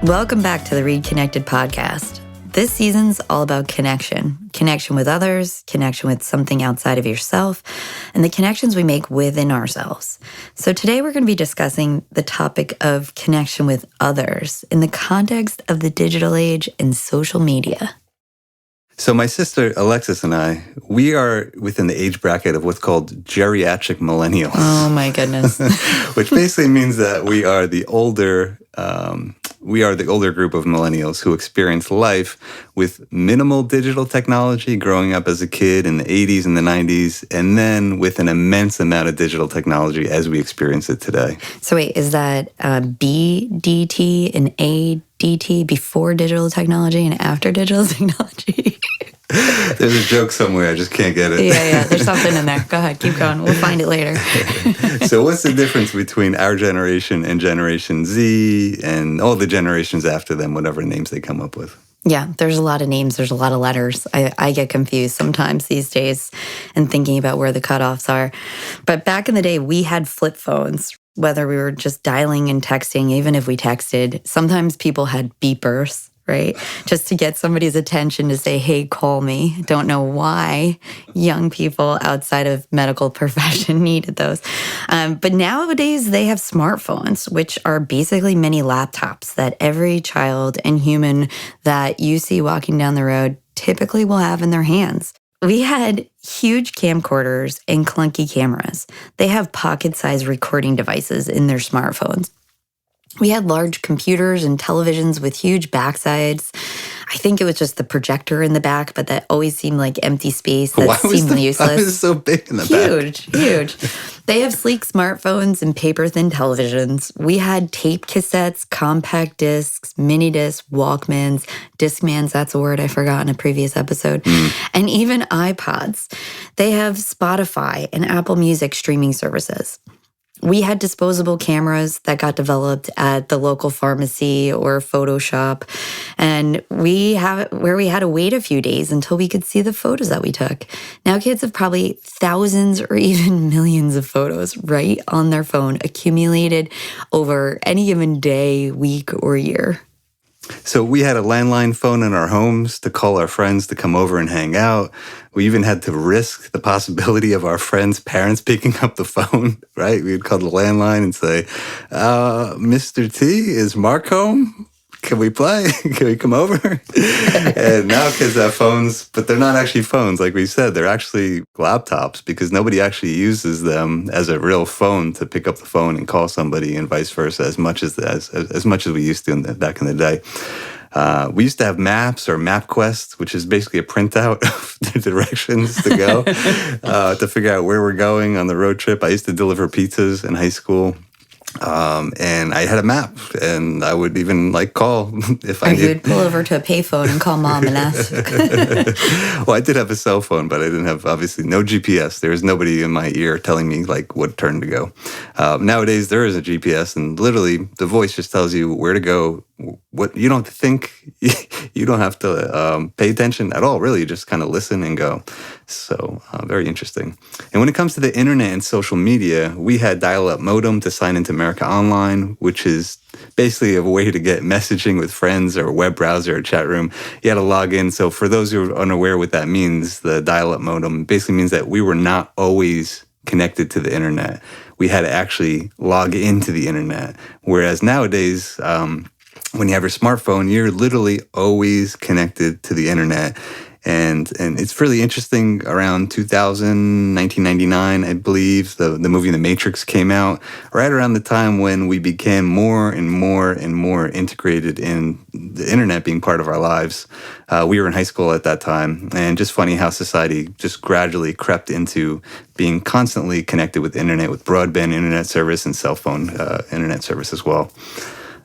Welcome back to the ReidConnect-Ed Podcast. This season's all about connection with others, connection with something outside of yourself, and the connections we make within ourselves. So today we're going to be discussing the topic of connection with others in the context of the digital age and social media. So my sister Alexis and I, we are within the age bracket of what's called geriatric millennials. Oh my goodness. Which basically means that we are the older group of millennials who experience life with minimal digital technology growing up as a kid in the 80s and the 90s, and then with an immense amount of digital technology as we experience it today. So wait, is that BDT and ADT before digital technology and after digital technology? There's a joke somewhere, I just can't get it. Yeah, there's something in there. Go ahead, keep going. We'll find it later. So what's the difference between our generation and Generation Z and all the generations after them, whatever names they come up with? Yeah, there's a lot of names. There's a lot of letters. I get confused sometimes these days and thinking about where the cutoffs are. But back in the day, we had flip phones, whether we were just dialing and texting, even if we texted. Sometimes people had beepers, right? Just to get somebody's attention to say, hey, call me. Don't know why young people outside of medical profession needed those. But nowadays they have smartphones, which are basically mini laptops that every child and human that you see walking down the road typically will have in their hands. We had huge camcorders and clunky cameras. They have pocket-sized recording devices in their smartphones. We had large computers and televisions with huge backsides. I think it was just the projector in the back, but that always seemed like empty space. That seemed useless. Why was it so big in the back? Huge. They have sleek smartphones and paper-thin televisions. We had tape cassettes, compact discs, mini discs, Walkmans, Discmans, that's a word I forgot in a previous episode, and even iPods. They have Spotify and Apple Music streaming services. We had disposable cameras that got developed at the local pharmacy or photo shop, and we had to wait a few days until we could see the photos that we took. Now kids have probably thousands or even millions of photos right on their phone, accumulated over any given day, week, or year. So we had a landline phone in our homes to call our friends to come over and hang out. We even had to risk the possibility of our friends' parents picking up the phone, right? We would call the landline and say, Mr. T, is Mark home? Can we play? Can we come over? And now kids have phones, but they're not actually phones. Like we said, they're actually laptops because nobody actually uses them as a real phone to pick up the phone and call somebody and vice versa as much as we used to back in the day. We used to have maps or MapQuest, which is basically a printout of the directions to go to figure out where we're going on the road trip. I used to deliver pizzas in high school. And I had a map, and I would even call if I needed. You would pull over to a payphone and call mom and ask. Well, I did have a cell phone, but I didn't have, obviously, no GPS. There was nobody in my ear telling me what turn to go. Nowadays, there is a GPS, and literally the voice just tells you where to go. What you don't have to think, you don't have to pay attention at all. Really, you just kind of listen and go. So very interesting. And when it comes to the internet and social media, we had dial-up modem to sign into America Online, which is basically a way to get messaging with friends or a web browser or chat room. You had to log in. So for those who are unaware what that means, the dial-up modem basically means that we were not always connected to the internet. We had to actually log into the internet. Whereas nowadays, when you have your smartphone, you're literally always connected to the internet. And it's really interesting. Around 1999, I believe, the movie The Matrix came out, right around the time when we became more and more and more integrated in the internet being part of our lives. We were in high school at that time, and just funny how society just gradually crept into being constantly connected with the internet, with broadband internet service and cell phone internet service as well.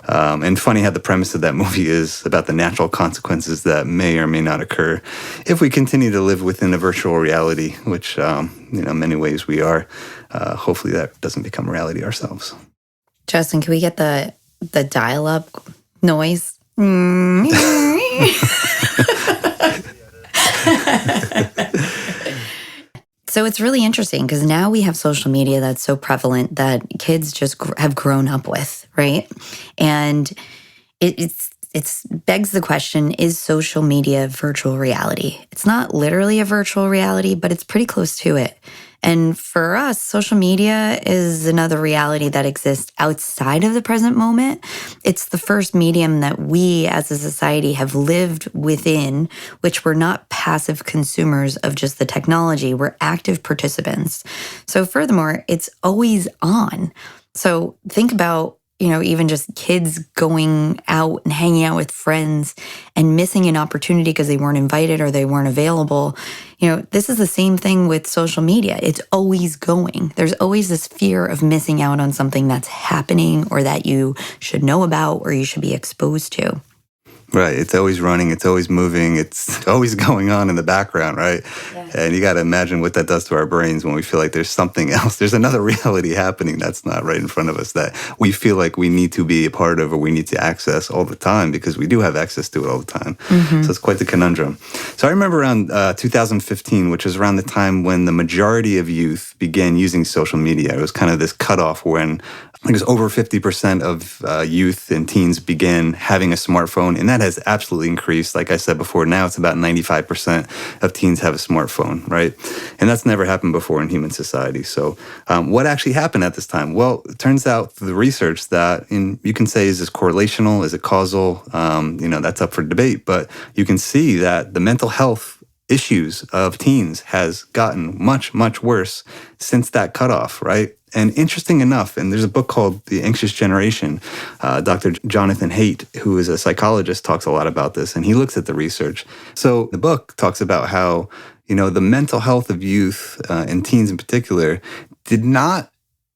And funny how the premise of that movie is about the natural consequences that may or may not occur if we continue to live within a virtual reality, which, in many ways we are. Hopefully that doesn't become reality ourselves. Justin, can we get the dial-up noise? So it's really interesting because now we have social media that's so prevalent that kids just have grown up with, right? And It's begs the question, is social media virtual reality? It's not literally a virtual reality, but it's pretty close to it. And for us, social media is another reality that exists outside of the present moment. It's the first medium that we as a society have lived within, which we're not passive consumers of just the technology. We're active participants. So furthermore, it's always on. So think about, even just kids going out and hanging out with friends and missing an opportunity because they weren't invited or they weren't available. This is the same thing with social media. It's always going. There's always this fear of missing out on something that's happening or that you should know about or you should be exposed to. Right. It's always running. It's always moving. It's always going on in the background, right? Yeah. And you got to imagine what that does to our brains when we feel like there's something else. There's another reality happening that's not right in front of us that we feel like we need to be a part of or we need to access all the time because we do have access to it all the time. Mm-hmm. So it's quite the conundrum. So I remember around 2015, which was around the time when the majority of youth began using social media. It was kind of this cutoff when I think it was over 50% of youth and teens began having a smartphone, and that has absolutely increased. Like I said before, now it's about 95% of teens have a smartphone, right? And that's never happened before in human society. So what actually happened at this time? Well, it turns out through the research that you can say, is this correlational? Is it causal? That's up for debate. But you can see that the mental health issues of teens has gotten much, much worse since that cutoff, right? And interesting enough, and there's a book called The Anxious Generation. Dr. Jonathan Haidt, who is a psychologist, talks a lot about this, and he looks at the research. So the book talks about how, the mental health of youth and teens in particular did not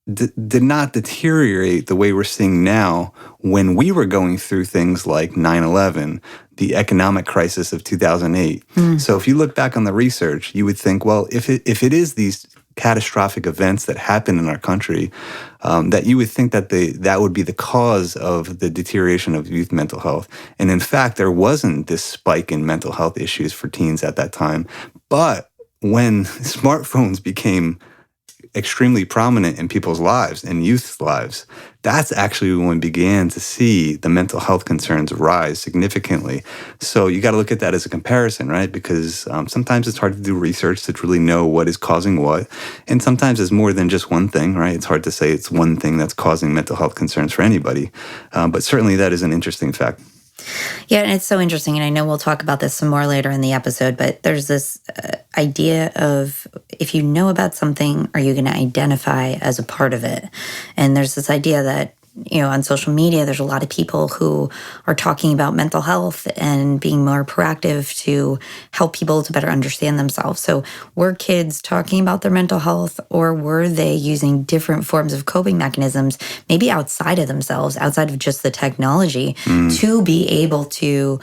deteriorate the way we're seeing now when we were going through things like 9/11, the economic crisis of 2008. So if you look back on the research, you would think, well, if it is these catastrophic events that happen in our country, that you would think that that would be the cause of the deterioration of youth mental health. And in fact, there wasn't this spike in mental health issues for teens at that time. But when smartphones became extremely prominent in people's lives and youth's lives, that's actually when we began to see the mental health concerns rise significantly. So you got to look at that as a comparison, right? Because sometimes it's hard to do research to really know what is causing what. And sometimes it's more than just one thing, right? It's hard to say it's one thing that's causing mental health concerns for anybody. But certainly that is an interesting fact. Yeah, and it's so interesting, and I know we'll talk about this some more later in the episode, but there's this idea of if you know about something, are you going to identify as a part of it? And there's this idea that, on social media, there's a lot of people who are talking about mental health and being more proactive to help people to better understand themselves. So were kids talking about their mental health, or were they using different forms of coping mechanisms, maybe outside of themselves, outside of just the technology, to be able to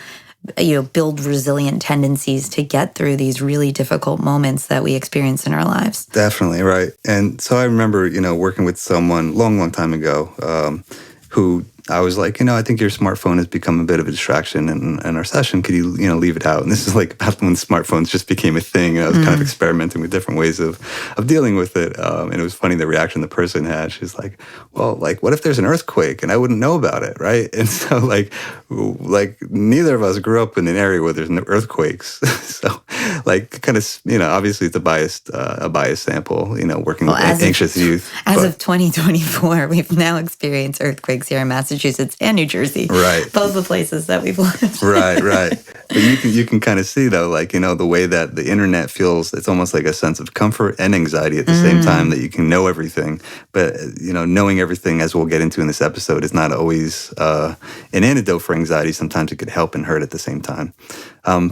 build resilient tendencies to get through these really difficult moments that we experience in our lives? Definitely, right. And so I remember, working with someone long time ago who I was like, I think your smartphone has become a bit of a distraction in our session. Could you, leave it out? And this is like about when smartphones just became a thing. And I was kind of experimenting with different ways of dealing with it. And it was funny, the reaction the person had. She's like, well, what if there's an earthquake and I wouldn't know about it, right? And so like neither of us grew up in an area where there's no earthquakes. So kind of, obviously it's a biased sample, working with anxious youth. As of 2024, we've now experienced earthquakes here in Massachusetts and New Jersey. Right. Both the places that we've lived. Right. But you can kind of see though, the way that the internet feels, it's almost like a sense of comfort and anxiety at the same time, that you can know everything. But, knowing everything, as we'll get into in this episode, is not always an antidote for anxiety. Sometimes it could help and hurt at the same time.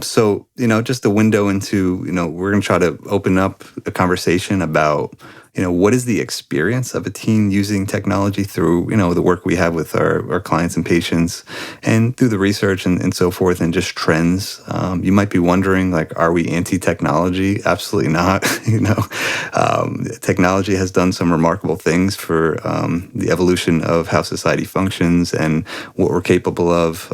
So, just a window into, we're going to try to open up a conversation about, what is the experience of a teen using technology through, the work we have with our clients and patients, and through the research and so forth, and just trends. You might be wondering, are we anti-technology? Absolutely not. Technology has done some remarkable things for the evolution of how society functions and what we're capable of.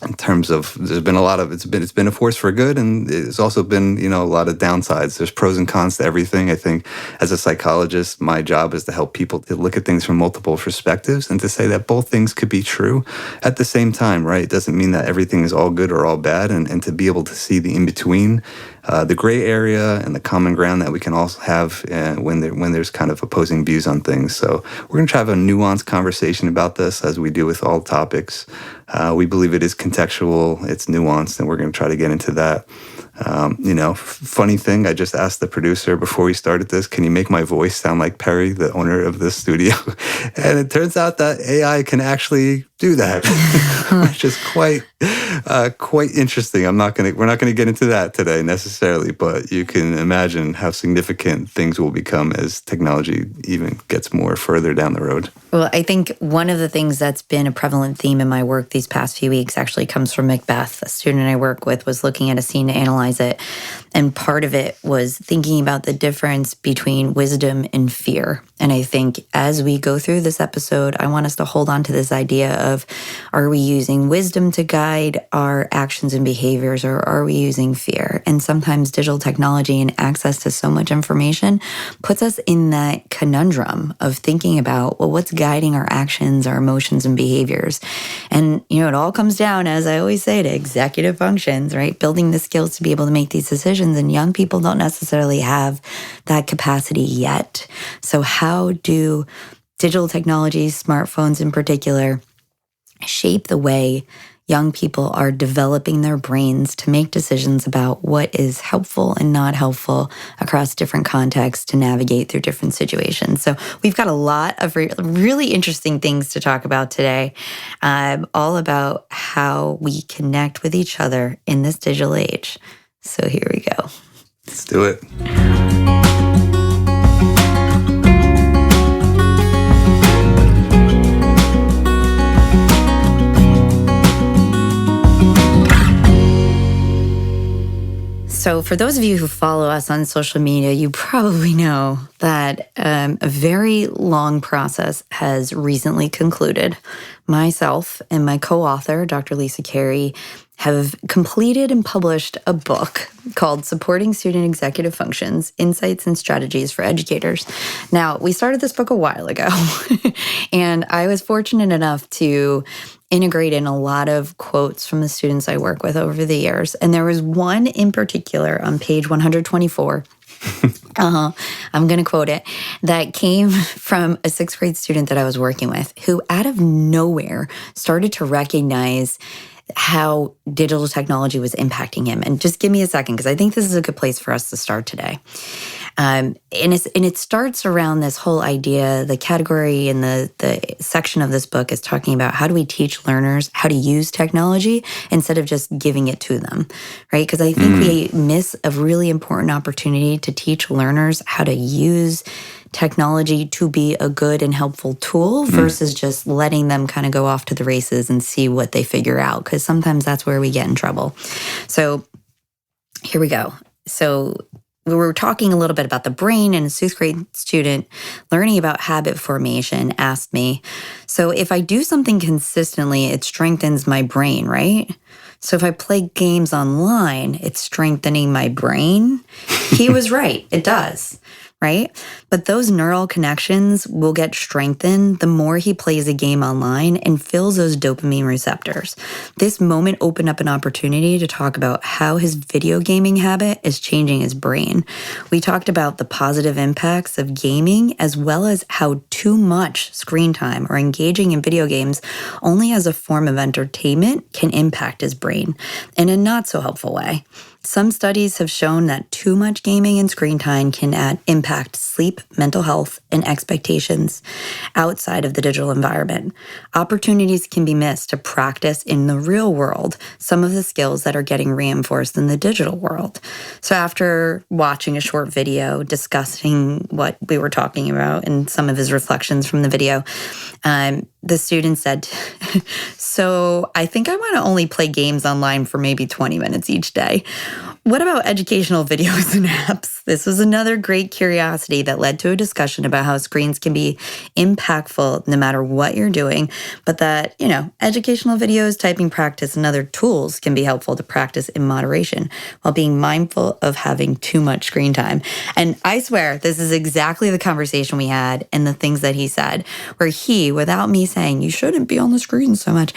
in terms of there's been a lot of it's been a force for good, and it's also been a lot of downsides. There's pros and cons to everything. I think as a psychologist, my job is to help people to look at things from multiple perspectives and to say that both things could be true at the same time, right? It doesn't mean that everything is all good or all bad, and to be able to see the in between, the gray area and the common ground that we can also have when there's kind of opposing views on things. So we're going to try to have a nuanced conversation about this, as we do with all topics. We believe it is contextual, it's nuanced, and we're going to try to get into that. Funny thing, I just asked the producer before we started this, can you make my voice sound like Perry, the owner of this studio? And it turns out that AI can actually do that, which is quite interesting. We're not going to get into that today necessarily, but you can imagine how significant things will become as technology even gets more further down the road. Well, I think one of the things that's been a prevalent theme in my work these past few weeks actually comes from Macbeth. A student I work with was looking at a scene to analyze it, and part of it was thinking about the difference between wisdom and fear. And I think as we go through this episode, I want us to hold on to this idea of, are we using wisdom to guide our actions and behaviors, or are we using fear? And sometimes digital technology and access to so much information puts us in that conundrum of thinking about, well, what's guiding our actions, our emotions, and behaviors? And, it all comes down, as I always say, to executive functions, right? Building the skills to be able to make these decisions. And young people don't necessarily have that capacity yet. So how do digital technologies, smartphones in particular, shape the way young people are developing their brains to make decisions about what is helpful and not helpful across different contexts to navigate through different situations? So we've got a lot of really interesting things to talk about today, all about how we connect with each other in this digital age. So here we go. Let's do it. So for those of you who follow us on social media, you probably know that a very long process has recently concluded. Myself and my co-author, Dr. Lisa Carey, have completed and published a book called Supporting Student Executive Functions, Insights and Strategies for Educators. Now, we started this book a while ago, and I was fortunate enough to integrate in a lot of quotes from the students I work with over the years. And there was one in particular on page 124. I'm going to quote it, that came from a sixth grade student that I was working with, who out of nowhere started to recognize how digital technology was impacting him. And just give me a second, because I think this is a good place for us to start today. And it starts around this whole idea. The category in the section of this book is talking about how do we teach learners how to use technology instead of just giving it to them, right? Because I think we miss a really important opportunity to teach learners how to use technology to be a good and helpful tool versus just letting them kind of go off to the races and see what they figure out, because sometimes that's where we get in trouble. So here we go. So we were talking a little bit about the brain, and a sixth grade student learning about habit formation asked me, so if I do something consistently, it strengthens my brain, right? So if I play games online, it's strengthening my brain? He was right, it does. Right? But those neural connections will get strengthened the more he plays a game online and fills those dopamine receptors. This moment opened up an opportunity to talk about how his video gaming habit is changing his brain. We talked about the positive impacts of gaming, as well as how too much screen time or engaging in video games only as a form of entertainment can impact his brain in a not so helpful way. Some studies have shown that too much gaming and screen time can impact sleep, mental health, and expectations outside of the digital environment. Opportunities can be missed to practice in the real world some of the skills that are getting reinforced in the digital world. So after watching a short video discussing what we were talking about and some of his reflections from the video, the student said, so I think I want to only play games online for maybe 20 minutes each day. What about educational videos and apps? This was another great curiosity that led to a discussion about how screens can be impactful no matter what you're doing, but that, educational videos, typing practice, and other tools can be helpful to practice in moderation while being mindful of having too much screen time. And I swear, this is exactly the conversation we had and the things that he said, where he, without me saying, you shouldn't be on the screen so much,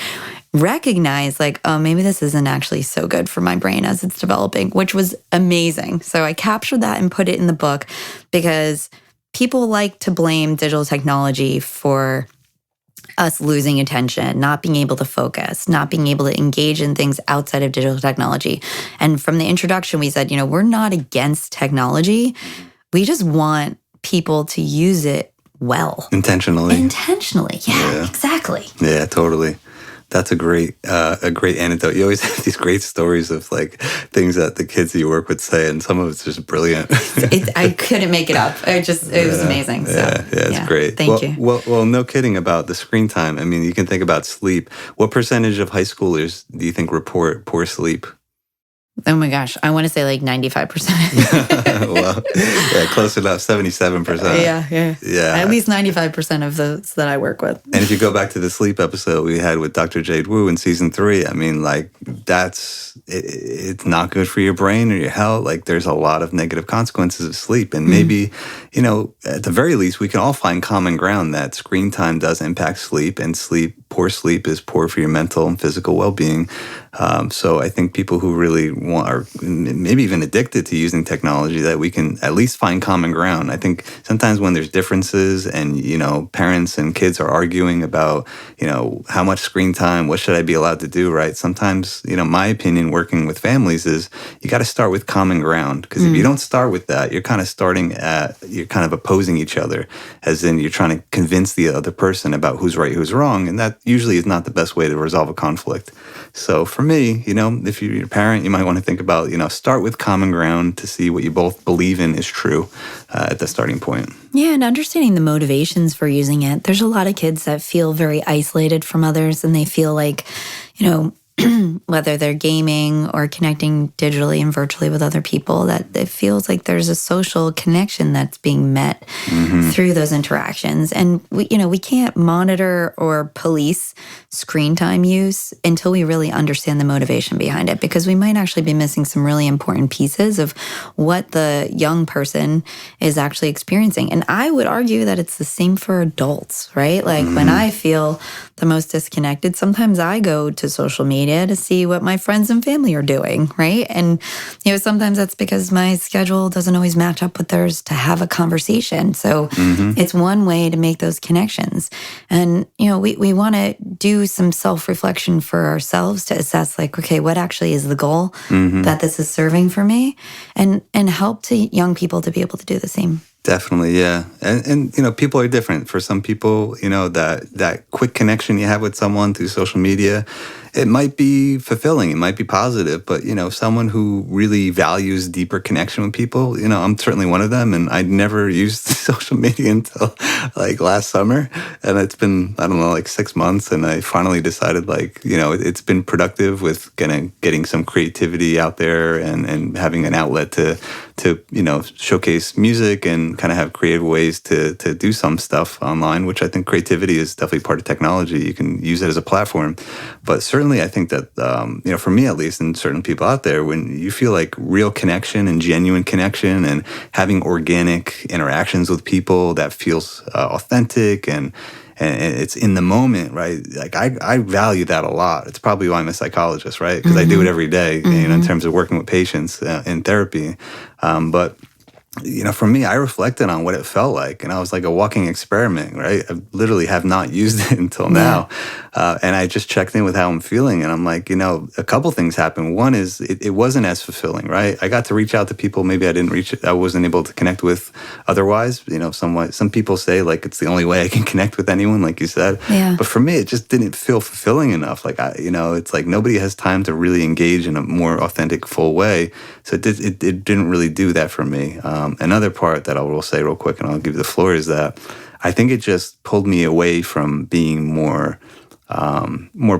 recognize like, oh, maybe this isn't actually so good for my brain as it's developing, which was amazing. So I captured that and put it in the book because people like to blame digital technology for us losing attention, not being able to focus, not being able to engage in things outside of digital technology. And from the introduction, we said, we're not against technology. We just want people to use it well. Intentionally. Yeah, exactly. Yeah, totally. That's a great anecdote. You always have these great stories of like things that the kids that you work with say, and some of it's just brilliant. I couldn't make it up. It was amazing. So, it's great. Thank you. Well, no kidding about the screen time. I mean, you can think about sleep. What percentage of high schoolers do you think report poor sleep? Oh my gosh, I want to say like 95%. Well, close enough, 77%. Yeah. At least 95% of those that I work with. And if you go back to the sleep episode we had with Dr. Jade Wu in season 3, I mean, like it's not good for your brain or your health. Like there's a lot of negative consequences of sleep. And maybe, at the very least, we can all find common ground that screen time does impact sleep, and poor sleep is poor for your mental and physical well-being. So I think people who really are maybe even addicted to using technology, that we can at least find common ground. I think sometimes when there's differences and, parents and kids are arguing about, how much screen time, what should I be allowed to do, right? Sometimes, my opinion working with families is you got to start with common ground, because if you don't start with that, you're kind of opposing each other, as in you're trying to convince the other person about who's right, who's wrong. And that usually is not the best way to resolve a conflict. So for me, if you're a parent, you might want to think about, start with common ground to see what you both believe in is true at the starting point. Yeah, and understanding the motivations for using it. There's a lot of kids that feel very isolated from others, and they feel like, whether they're gaming or connecting digitally and virtually with other people, that it feels like there's a social connection that's being met through those interactions. And we can't monitor or police screen time use until we really understand the motivation behind it, because we might actually be missing some really important pieces of what the young person is actually experiencing. And I would argue that it's the same for adults, right? Like when I feel the most disconnected, sometimes I go to social media to see what my friends and family are doing, right? And, sometimes that's because my schedule doesn't always match up with theirs to have a conversation. So it's one way to make those connections. And, we want to do some self-reflection for ourselves to assess like, okay, what actually is the goal that this is serving for me, and help to young people to be able to do the same. Definitely, yeah. And people are different. For some people, that quick connection you have with someone through social media, it might be fulfilling, it might be positive, but, someone who really values deeper connection with people, I'm certainly one of them, and I never used social media until like last summer, and it's been, I don't know, like 6 months, and I finally decided like, it's been productive with getting some creativity out there and having an outlet to showcase music and kind of have creative ways to do some stuff online, which I think creativity is definitely part of technology. You can use it as a platform. But certainly I think that, for me at least, and certain people out there, when you feel like real connection and genuine connection and having organic interactions with people that feels authentic and it's in the moment, right? Like I value that a lot. It's probably why I'm a psychologist, right? Because I do it every day, in terms of working with patients in therapy. But for me, I reflected on what it felt like, and I was like a walking experiment, right? I literally have not used it until now. And I just checked in with how I'm feeling, and I'm like, a couple things happened. One is it wasn't as fulfilling, right? I got to reach out to people maybe I wasn't able to connect with otherwise. Some people say like it's the only way I can connect with anyone, like you said. Yeah. But for me, it just didn't feel fulfilling enough. Like it's like nobody has time to really engage in a more authentic, full way. So it didn't really do that for me. Another part that I will say real quick, and I'll give you the floor, is that I think it just pulled me away from being more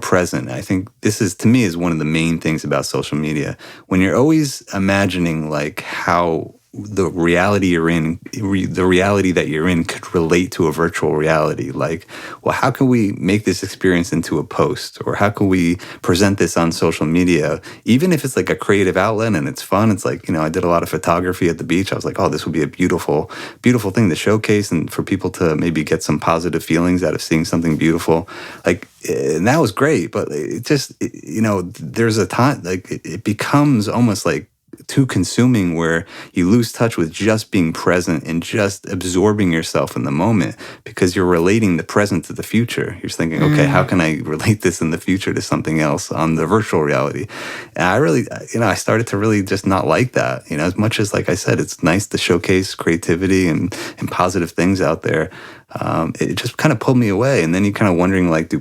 present. I think this is, to me, is one of the main things about social media. When you're always imagining like how the reality you're in, the reality that you're in could relate to a virtual reality. Like, well, how can we make this experience into a post? Or how can we present this on social media? Even if it's like a creative outlet and it's fun, it's like, I did a lot of photography at the beach. I was like, oh, this would be a beautiful, beautiful thing to showcase and for people to maybe get some positive feelings out of seeing something beautiful. Like, and that was great. But it just, there's a time, like, it becomes almost like too consuming where you lose touch with just being present and just absorbing yourself in the moment because you're relating the present to the future. You're thinking, okay, how can I relate this in the future to something else on the virtual reality? And I really, I started to really just not like that. As much as, like I said, it's nice to showcase creativity and positive things out there. It just kind of pulled me away. And then you're kind of wondering, like, are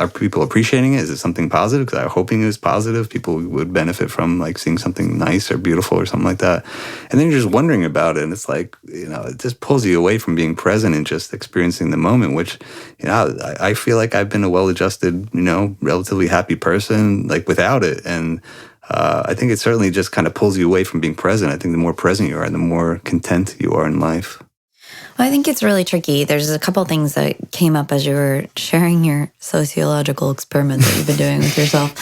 people appreciating it? Is it something positive? Because I'm hoping it was positive. People would benefit from, like, seeing something nice or beautiful or something like that. And then you're just wondering about it. And it's like, it just pulls you away from being present and just experiencing the moment, which, I feel like I've been a well-adjusted, relatively happy person, like, without it. And I think it certainly just kind of pulls you away from being present. I think the more present you are, the more content you are in life. Well, I think it's really tricky. There's a couple things that came up as you were sharing your sociological experiment that you've been doing with yourself.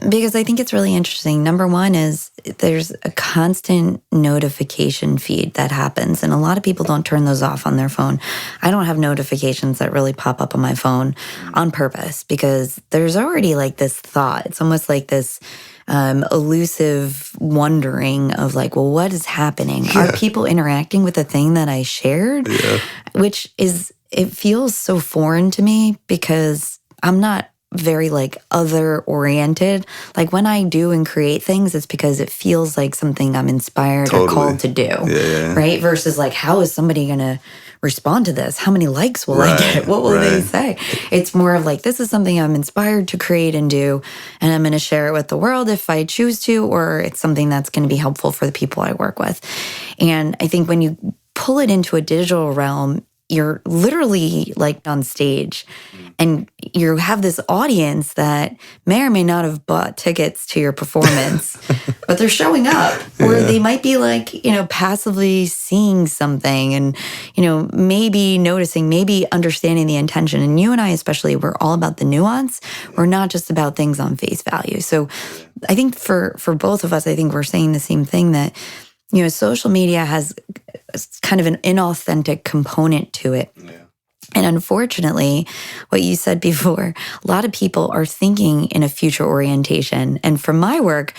Because I think it's really interesting. Number one is there's a constant notification feed that happens, and a lot of people don't turn those off on their phone. I don't have notifications that really pop up on my phone on purpose because there's already like this thought. It's almost like this elusive wondering of like, well, what is happening? Yeah. Are people interacting with the thing that I shared? Yeah. Which is, it feels so foreign to me because I'm not very like other oriented. Like when I do and create things, it's because it feels like something I'm inspired or called to do. Yeah. Right? Versus like, how is somebody going to respond to this? How many likes will I get? What will they say? It's more of like, this is something I'm inspired to create and do, and I'm going to share it with the world if I choose to, or it's something that's going to be helpful for the people I work with. And I think when you pull it into a digital realm, you're literally like on stage and you have this audience that may or may not have bought tickets to your performance, but they're showing up, or they might be like, passively seeing something and, maybe noticing, maybe understanding the intention. And you and I, especially, we're all about the nuance. We're not just about things on face value. So I think for both of us, I think we're saying the same thing, that social media has kind of an inauthentic component to it. Yeah. And unfortunately, what you said before, a lot of people are thinking in a future orientation. And from my work,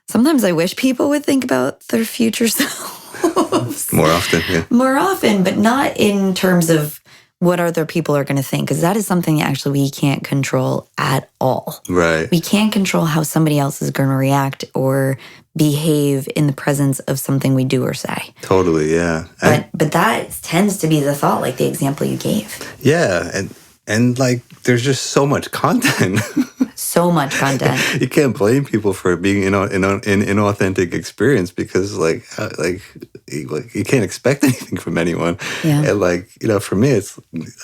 sometimes I wish people would think about their future selves. More often, yeah. More often, but not in terms of what other people are going to think, because that is something that actually we can't control at all. Right. We can't control how somebody else is going to react or behave in the presence of something we do or say. Totally, yeah. But that tends to be the thought, like the example you gave. Yeah, and like there's just so much content. So much content. You can't blame people for being in an inauthentic experience because like you can't expect anything from anyone. Yeah. And for me, it's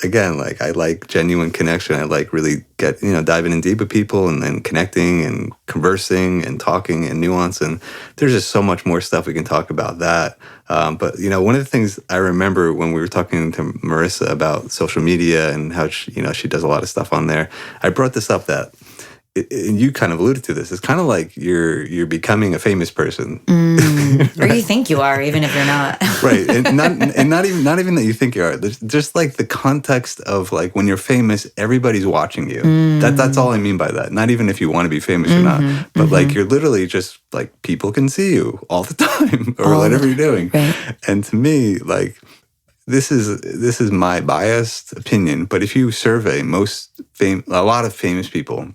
again, like I like genuine connection. I like really diving in deep with people and then connecting and conversing and talking and nuance. And there's just so much more stuff we can talk about that. But one of the things I remember when we were talking to Marissa about social media and how she does a lot of stuff on there, I brought this up that, and you kind of alluded to this, it's kind of like you're becoming a famous person. Or you think you are, even if you're not. Right. And not even that you think you are. There's just like the context of like when you're famous, everybody's watching you. That's all I mean by that. Not even if you want to be famous or not. But like you're literally just like people can see you all the time or whatever you're doing. Right. And to me, like this is my biased opinion, but if you survey a lot of famous people,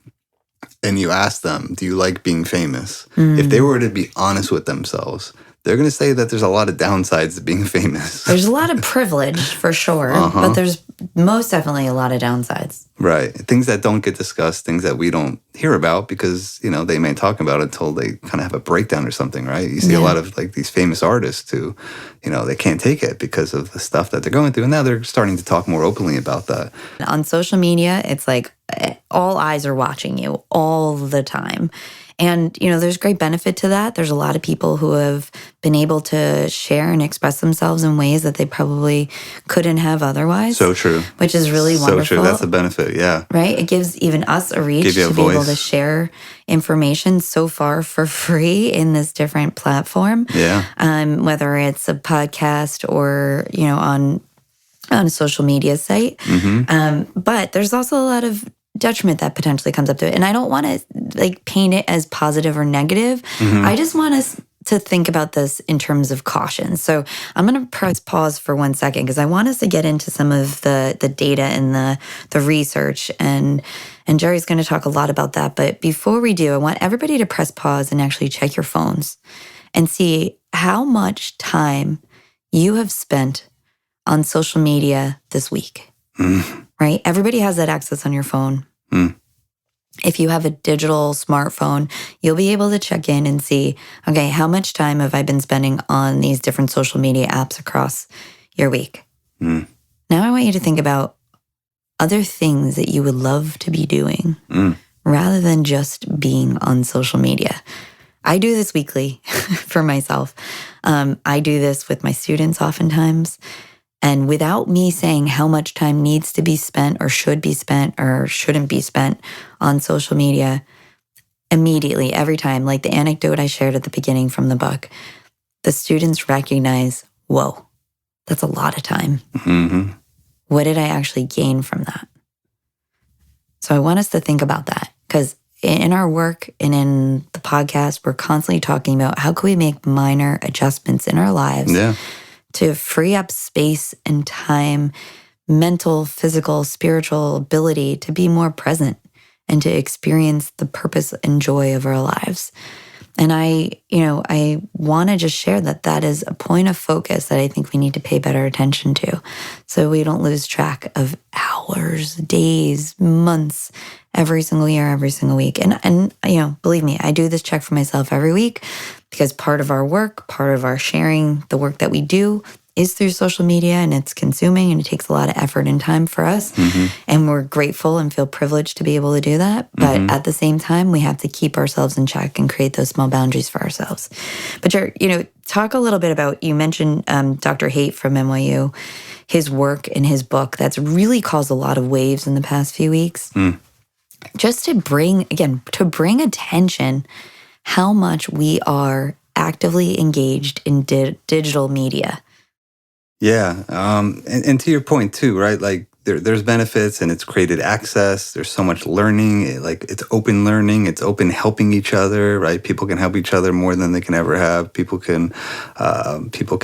and you ask them, do you like being famous? If they were to be honest with themselves, they're going to say that there's a lot of downsides to being famous. There's a lot of privilege for sure, but there's most definitely a lot of downsides. Right. Things that don't get discussed, things that we don't hear about because, they may talk about it until they kind of have a breakdown or something, right? You see a lot of like these famous artists who, they can't take it because of the stuff that they're going through. And now they're starting to talk more openly about that. On social media, it's like all eyes are watching you all the time. And, there's great benefit to that. There's a lot of people who have been able to share and express themselves in ways that they probably couldn't have otherwise. So true. Which is really wonderful. So true. That's the benefit, yeah. Right? It gives even us a reach to be able to share information so far for free in this different platform. Yeah. Whether it's a podcast or, on a social media site. But there's also a lot of detriment that potentially comes up to it. And I don't want to paint it as positive or negative. I just want us to think about this in terms of caution. So I'm going to press pause for 1 second because I want us to get into some of the data and the research. And Jerry's going to talk a lot about that. But before we do, I want everybody to press pause and actually check your phones and see how much time you have spent on social media this week. Right? Everybody has that access on your phone. If you have a digital smartphone, you'll be able to check in and see, okay, how much time have I been spending on these different social media apps across your week? Now I want you to think about other things that you would love to be doing rather than just being on social media. I do this weekly for myself. I do this with my students oftentimes. And without me saying how much time needs to be spent or should be spent or shouldn't be spent on social media, immediately, every time, like the anecdote I shared at the beginning from the book, the students recognize, whoa, that's a lot of time. What did I actually gain from that? So I want us to think about that because in our work and in the podcast, we're constantly talking about how can we make minor adjustments in our lives to free up space and time, mental, physical, spiritual ability to be more present and to experience the purpose and joy of our lives. And I want to just share that is a point of focus that I think we need to pay better attention to so we don't lose track of hours, days, months, every single year, every single week. And believe me, I do this check for myself every week because part of our work, part of our sharing, the work that we do is through social media and it's consuming and it takes a lot of effort and time for us. And we're grateful and feel privileged to be able to do that. But at the same time, we have to keep ourselves in check and create those small boundaries for ourselves. But talk a little bit about, you mentioned Dr. Haidt from NYU, his work in his book that's really caused a lot of waves in the past few weeks. Just to bring attention how much we are actively engaged in digital media. Yeah. And to your point too, right? Like there's benefits and it's created access. There's so much learning. It's open learning. It's open helping each other, right? People can help each other more than they can ever have. People can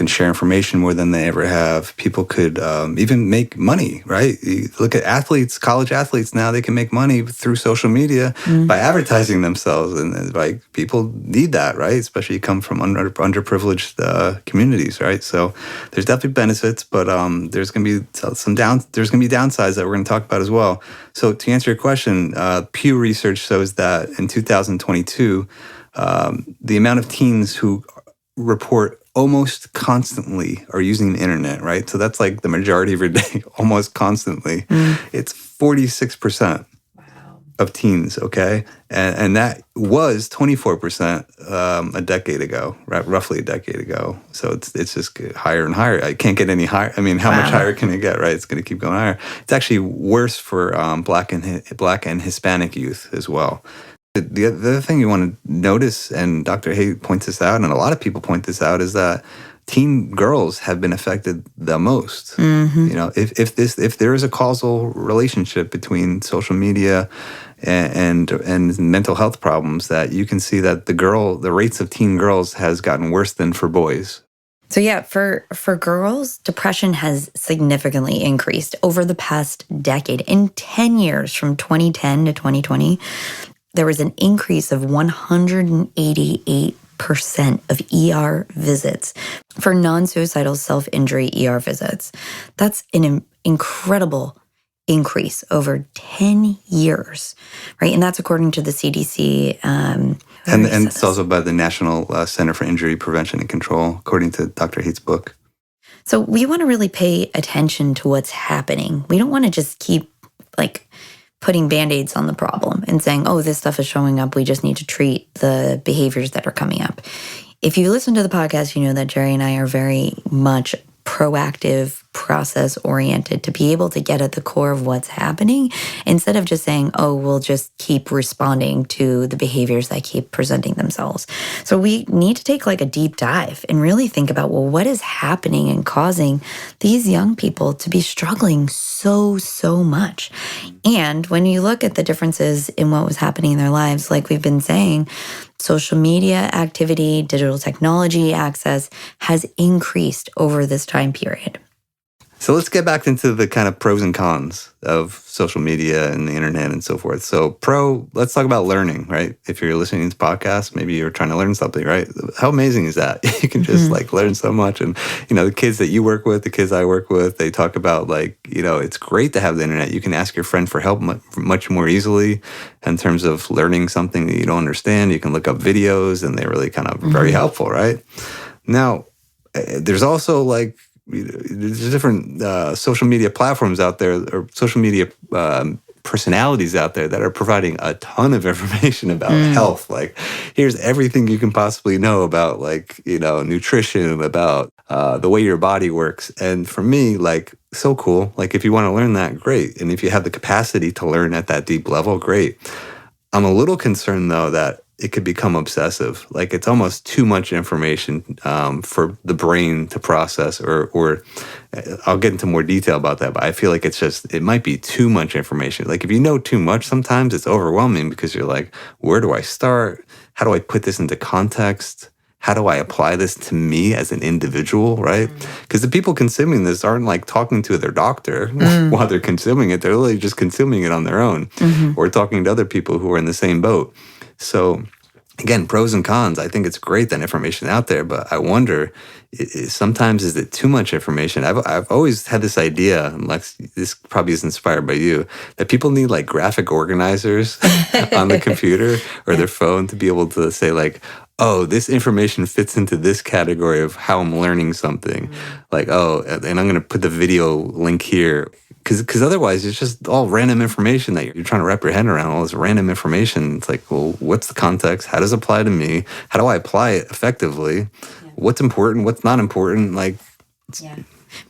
share information more than they ever have. People could even make money, right? You look at athletes, college athletes now, they can make money through social media by advertising themselves. And people need that, right? Especially you come from underprivileged communities, right? So there's definitely benefits, but there's going to be downsides that we're going to talk about as well. So to answer your question, Pew Research shows that in 2022, the amount of teens who report almost constantly are using the internet, right? So that's like the majority of your day, almost constantly. It's 46%. Of teens, okay? And that was 24% a decade ago, right? Roughly a decade ago. So it's just higher and higher. I can't get any higher. I mean, how much higher can it get, right? It's going to keep going higher. It's actually worse for Black and Hispanic youth as well. The other thing you want to notice, and Dr. Haidt points this out, and a lot of people point this out, is that teen girls have been affected the most. If there is a causal relationship between social media and mental health problems, that you can see that the rates of teen girls has gotten worse than for boys. So yeah, for girls, depression has significantly increased over the past decade. In 10 years, from 2010 to 2020, there was an increase of 188%. 6% of ER visits for non-suicidal self-injury ER visits. That's an incredible increase over 10 years, right? And that's according to the CDC. And it's also by the National Center for Injury Prevention and Control, according to Dr. Heath's book. So we want to really pay attention to what's happening. We don't want to just keep putting Band-Aids on the problem and saying, oh, this stuff is showing up. We just need to treat the behaviors that are coming up. If you listen to the podcast, you know that Jerry and I are very much proactive, process-oriented to be able to get at the core of what's happening instead of just saying, oh, we'll just keep responding to the behaviors that keep presenting themselves. So we need to take a deep dive and really think about, well, what is happening and causing these young people to be struggling so much? And when you look at the differences in what was happening in their lives, like we've been saying, social media activity, digital technology access has increased over this time period. So let's get back into the kind of pros and cons of social media and the internet and so forth. So let's talk about learning, right? If you're listening to this podcast, maybe you're trying to learn something, right? How amazing is that? You can just learn so much. And, the kids that you work with, the kids I work with, they talk about it's great to have the internet. You can ask your friend for help much more easily in terms of learning something that you don't understand. You can look up videos and they're really kind of very helpful, right? Now, there's also there's different social media platforms out there or social media personalities out there that are providing a ton of information about health. Here's everything you can possibly know about nutrition, about the way your body works. And for me, so cool. If you want to learn that, great. And if you have the capacity to learn at that deep level, great. I'm a little concerned though that it could become obsessive. It's almost too much information for the brain to process, or I'll get into more detail about that, but I feel like it might be too much information. If you know too much, sometimes it's overwhelming because you're like, where do I start? How do I put this into context? How do I apply this to me as an individual, right? Because the people consuming this aren't talking to their doctor while they're consuming it. They're literally just consuming it on their own or talking to other people who are in the same boat. So again, pros and cons. I think it's great that information out there, but I wonder, sometimes is it too much information? I've always had this idea, and Lex, this probably is inspired by you, that people need graphic organizers on the computer or their phone to be able to say oh, this information fits into this category of how I'm learning something. Oh, and I'm going to put the video link here. Because otherwise, it's just all random information that you're trying to wrap your head around, all this random information. It's well, what's the context? How does it apply to me? How do I apply it effectively? Yeah. What's important? What's not important?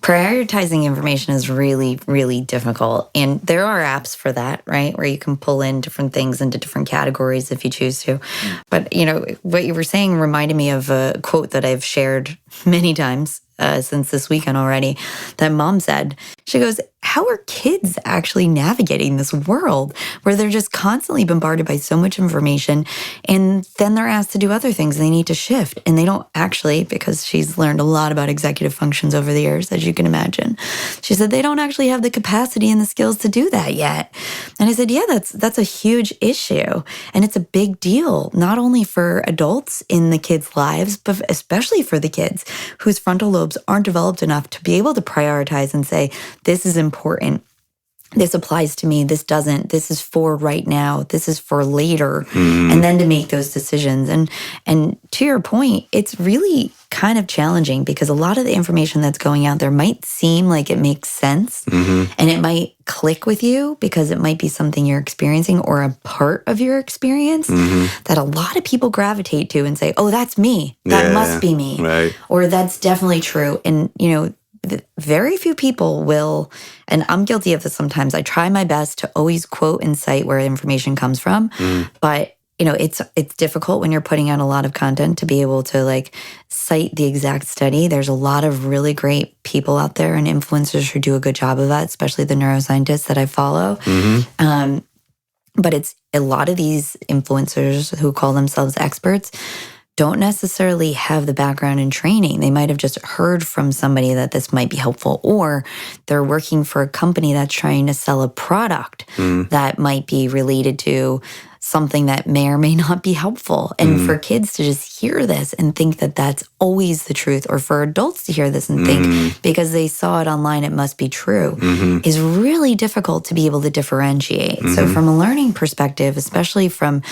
Prioritizing information is really, really difficult. And there are apps for that, right? Where you can pull in different things into different categories if you choose to. But, what you were saying reminded me of a quote that I've shared many times since this weekend already, that Mom said. She goes, how are kids actually navigating this world where they're just constantly bombarded by so much information, and then they're asked to do other things and they need to shift, and they don't actually, because she's learned a lot about executive functions over the years, as you can imagine. She said they don't actually have the capacity and the skills to do that yet. And I said, yeah, that's a huge issue. And it's a big deal, not only for adults in the kids' lives, but especially for the kids whose frontal lobes aren't developed enough to be able to prioritize and say, this is important. This applies to me. This doesn't. This is for right now. This is for later. And then to make those decisions. And to your point, it's really kind of challenging because a lot of the information that's going out there might seem like it makes sense and it might click with you because it might be something you're experiencing or a part of your experience that a lot of people gravitate to and say, oh, that's me. That must be me. Right. Or that's definitely true. And, very few people will, and I'm guilty of this sometimes. I try my best to always quote and cite where information comes from, but it's difficult when you're putting out a lot of content to be able to cite the exact study. There's a lot of really great people out there and influencers who do a good job of that, especially the neuroscientists that I follow. But it's a lot of these influencers who call themselves experts don't necessarily have the background and training. They might have just heard from somebody that this might be helpful, or they're working for a company that's trying to sell a product that might be related to something that may or may not be helpful. And for kids to just hear this and think that that's always the truth, or for adults to hear this and think because they saw it online, it must be true, is really difficult to be able to differentiate. So from a learning perspective, especially from,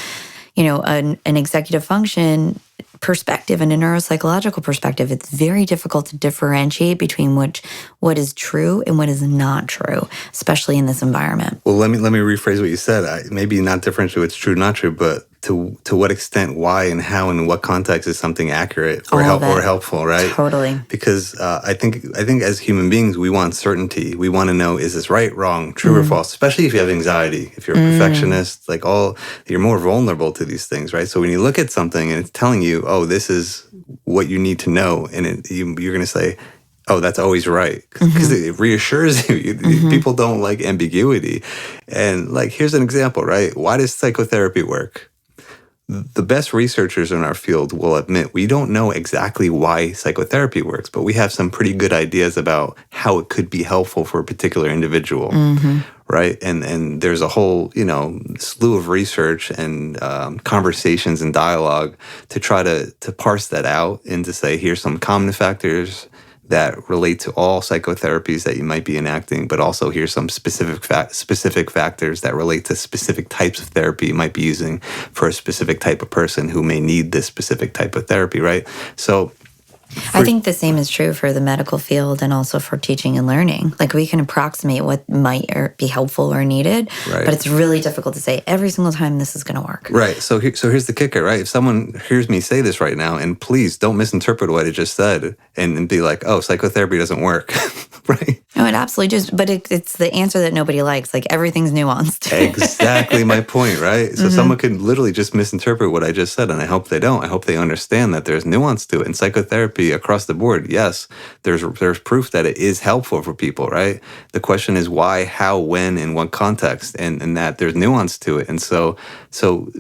an executive function perspective and a neuropsychological perspective, it's very difficult to differentiate between what is true and what is not true, especially in this environment. Well, let me rephrase what you said. Maybe not differentiate what's true, not true, but to what extent, why, and how, and in what context is something accurate or helpful, right? Totally. Because I think as human beings, we want certainty. We want to know, is this right, wrong, true or false? Especially if you have anxiety, if you're a perfectionist, you're more vulnerable to these things, right? So when you look at something and it's telling you, oh, this is what you need to know, and you're going to say, oh, that's always right, because it reassures you. People don't like ambiguity. And here's an example, right? Why does psychotherapy work? The best researchers in our field will admit we don't know exactly why psychotherapy works, but we have some pretty good ideas about how it could be helpful for a particular individual, right? And there's a whole, slew of research and conversations and dialogue to try to parse that out and to say, here's some common factors that relate to all psychotherapies that you might be enacting, but also here's some specific factors that relate to specific types of therapy you might be using for a specific type of person who may need this specific type of therapy, right? So I think the same is true for the medical field and also for teaching and learning. We can approximate what might be helpful or needed, but it's really difficult to say every single time this is going to work. Right. So here's the kicker, right? If someone hears me say this right now, and please don't misinterpret what I just said and be like, oh, psychotherapy doesn't work, right? No, it absolutely does. But it's the answer that nobody likes. Everything's nuanced. Exactly my point, right? So someone could literally just misinterpret what I just said, and I hope they don't. I hope they understand that there's nuance to it. And psychotherapy across the board, yes, there's proof that it is helpful for people, right? The question is why, how, when, in what context, and that there's nuance to it. And so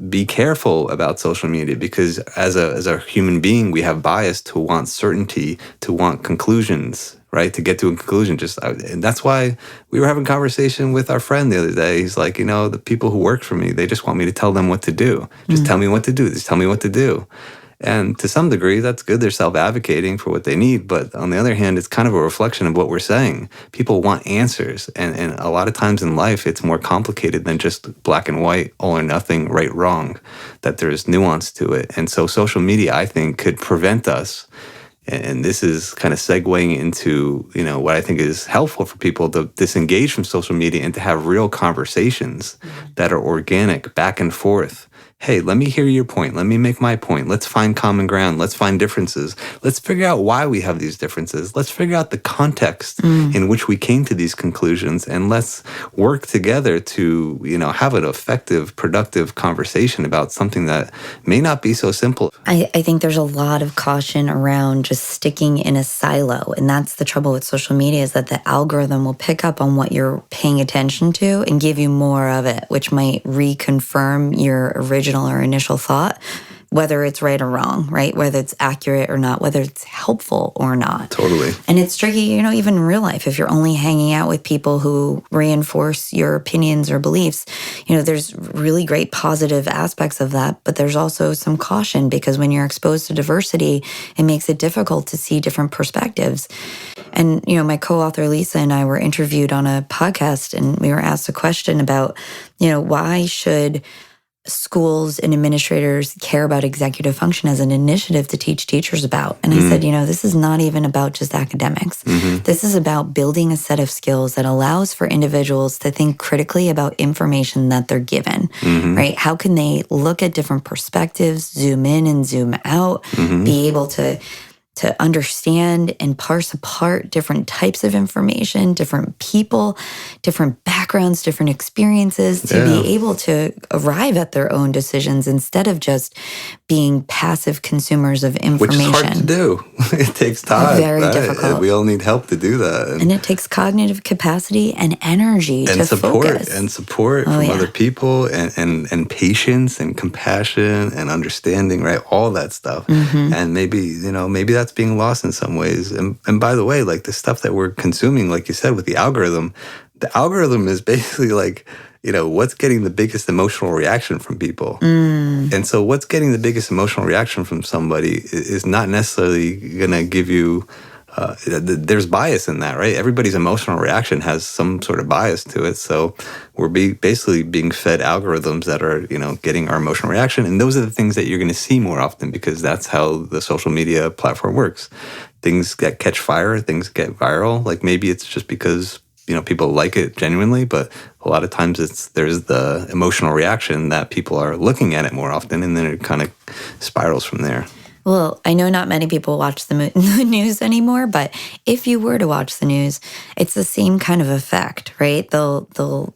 be careful about social media, because as a human being, we have bias to want certainty, to want conclusions, right? To get to a conclusion. And that's why we were having a conversation with our friend the other day. He's like, the people who work for me, they just want me to tell them what to do. Just tell me what to do. Just tell me what to do. And to some degree, that's good. They're self-advocating for what they need. But on the other hand, it's kind of a reflection of what we're saying. People want answers. And a lot of times in life, it's more complicated than just black and white, all or nothing, right, wrong, that there's nuance to it. And so social media, I think, could prevent us. And this is kind of segueing into, what I think is helpful for people to disengage from social media and to have real conversations that are organic, back and forth. Hey, let me hear your point. Let me make my point. Let's find common ground. Let's find differences. Let's figure out why we have these differences. Let's figure out the context in which we came to these conclusions, and let's work together to, have an effective, productive conversation about something that may not be so simple. I think there's a lot of caution around just sticking in a silo. And that's the trouble with social media, is that the algorithm will pick up on what you're paying attention to and give you more of it, which might reconfirm your original or initial thought, whether it's right or wrong, right? Whether it's accurate or not, whether it's helpful or not. Totally. And it's tricky, even in real life, if you're only hanging out with people who reinforce your opinions or beliefs, there's really great positive aspects of that, but there's also some caution, because when you're exposed to diversity, it makes it difficult to see different perspectives. And, my co-author Lisa and I were interviewed on a podcast, and we were asked a question about, why should schools and administrators care about executive function as an initiative to teach teachers about. And I said, this is not even about just academics. This is about building a set of skills that allows for individuals to think critically about information that they're given, right? How can they look at different perspectives, zoom in and zoom out, be able to understand and parse apart different types of information, different people, different backgrounds, different experiences, to be able to arrive at their own decisions instead of just being passive consumers of information. Which is hard to do. It takes time. Very difficult. We all need help to do that. And it takes cognitive capacity and energy to focus. And support from other people, and patience and compassion and understanding, right? All that stuff. And maybe that's being lost in some ways. And by the way, the stuff that we're consuming, like you said, with the algorithm is basically what's getting the biggest emotional reaction from people? And so what's getting the biggest emotional reaction from somebody is not necessarily going to give you, there's bias in that, right? Everybody's emotional reaction has some sort of bias to it. So we're basically being fed algorithms that are, getting our emotional reaction. And those are the things that you're going to see more often because that's how the social media platform works. Things that catch fire, things get viral. Like maybe it's just because people like it genuinely, but a lot of times there's the emotional reaction that people are looking at it more often, and then it kind of spirals from there. Well, I know not many people watch the news anymore, but if you were to watch the news, it's the same kind of effect, right? They'll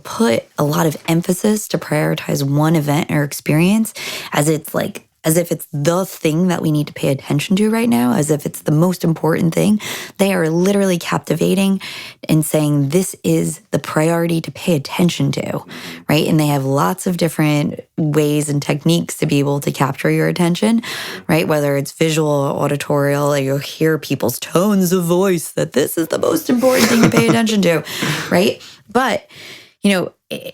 put a lot of emphasis to prioritize one event or experience as if it's the thing that we need to pay attention to right now, as if it's the most important thing. They are literally captivating and saying this is the priority to pay attention to, right? And they have lots of different ways and techniques to be able to capture your attention, right? Whether it's visual or auditorial, like you'll hear people's tones of voice that this is the most important thing to pay attention to, right? But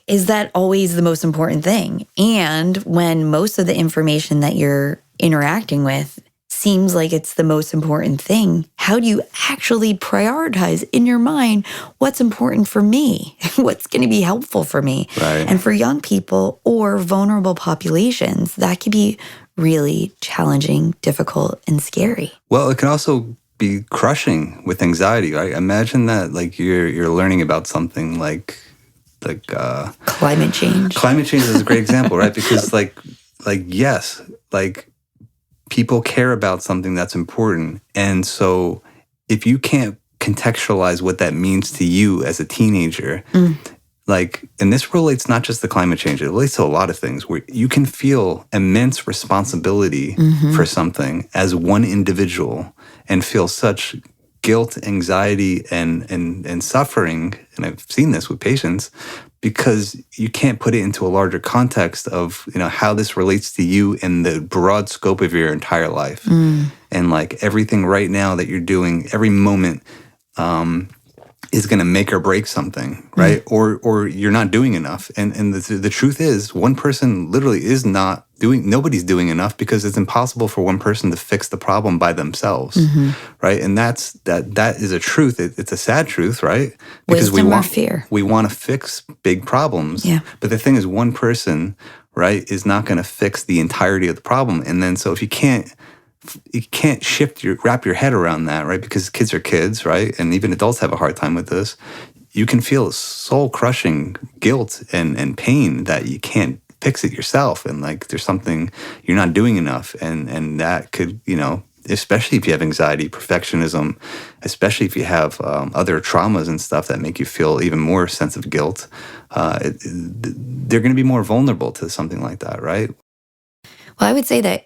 is that always the most important thing? And when most of the information that you're interacting with seems like it's the most important thing, how do you actually prioritize in your mind what's important for me? What's going to be helpful for me? Right. And for young people or vulnerable populations, that could be really challenging, difficult, and scary. Well, it can also be crushing with anxiety, right? Imagine that you're learning about something like climate change. Climate change is a great example, right? Because yes, people care about something that's important. And so if you can't contextualize what that means to you as a teenager, and this relates not just to climate change, it relates to a lot of things where you can feel immense responsibility for something as one individual and feel such guilt, anxiety, and suffering, and I've seen this with patients, because you can't put it into a larger context of how this relates to you in the broad scope of your entire life. And everything right now that you're doing, every moment is going to make or break something, right? Or you're not doing enough. And the truth is, one person literally is not nobody's doing enough because it's impossible for one person to fix the problem by themselves, right? And that is a truth. It's a sad truth, right? Because Wisdom or fear. We want to fix big problems. Yeah. But the thing is, one person, right, is not going to fix the entirety of the problem. And then so if you can't wrap your head around that, right? Because kids are kids, right? And even adults have a hard time with this. You can feel soul-crushing guilt and pain that you can't fix it yourself. And there's something you're not doing enough. And that could, especially if you have anxiety, perfectionism, especially if you have other traumas and stuff that make you feel even more sense of guilt, they're going to be more vulnerable to something like that, right? Well, I would say that,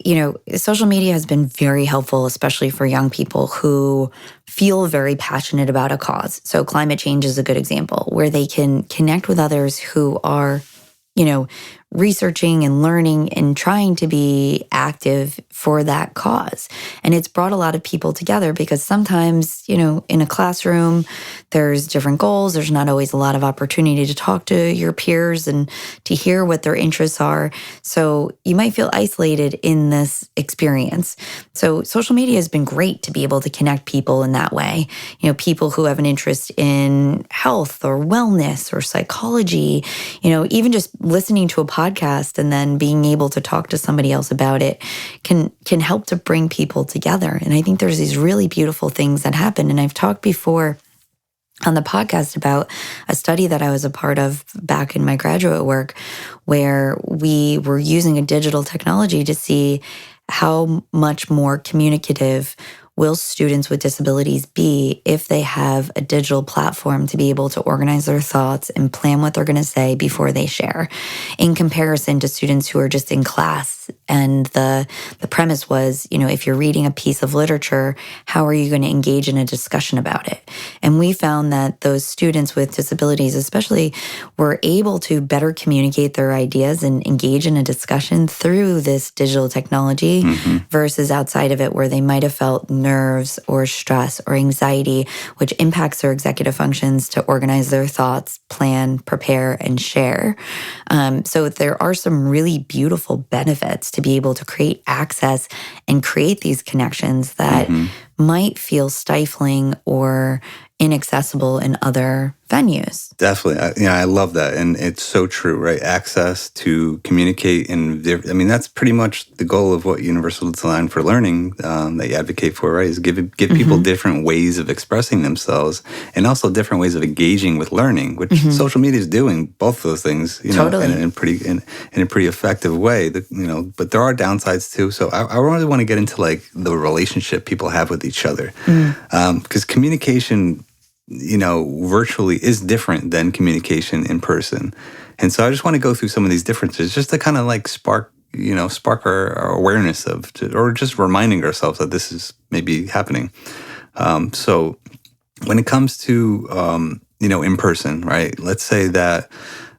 social media has been very helpful, especially for young people who feel very passionate about a cause. So climate change is a good example where they can connect with others who are, researching and learning and trying to be active for that cause. And it's brought a lot of people together because sometimes, in a classroom, there's different goals. There's not always a lot of opportunity to talk to your peers and to hear what their interests are. So you might feel isolated in this experience. So social media has been great to be able to connect people in that way. People who have an interest in health or wellness or psychology, even just listening to a podcast and then being able to talk to somebody else about it can help to bring people together. And I think there's these really beautiful things that happen. And I've talked before on the podcast about a study that I was a part of back in my graduate work where we were using a digital technology to see how much more communicative will students with disabilities be if they have a digital platform to be able to organize their thoughts and plan what they're going to say before they share, in comparison to students who are just in class And the premise was, if you're reading a piece of literature, how are you going to engage in a discussion about it? And we found that those students with disabilities especially were able to better communicate their ideas and engage in a discussion through this digital technology versus outside of it, where they might have felt nerves or stress or anxiety, which impacts their executive functions to organize their thoughts, plan, prepare, and share. So there are some really beautiful benefits to be able to create access and create these connections that might feel stifling or inaccessible in other venues. Definitely. I love that. And it's so true, right? Access to communicate. And that's pretty much the goal of what Universal Design for Learning that you advocate for, right? Is give people different ways of expressing themselves and also different ways of engaging with learning, which social media is doing both those things, Totally. in a pretty effective way. But there are downsides too. So I really want to get into like the relationship people have with each other. Because communication virtually is different than communication in person. And so I just want to go through some of these differences just to kind of like spark our awareness of, or just reminding ourselves that this is maybe happening. So when it comes to, in person, right? Let's say that,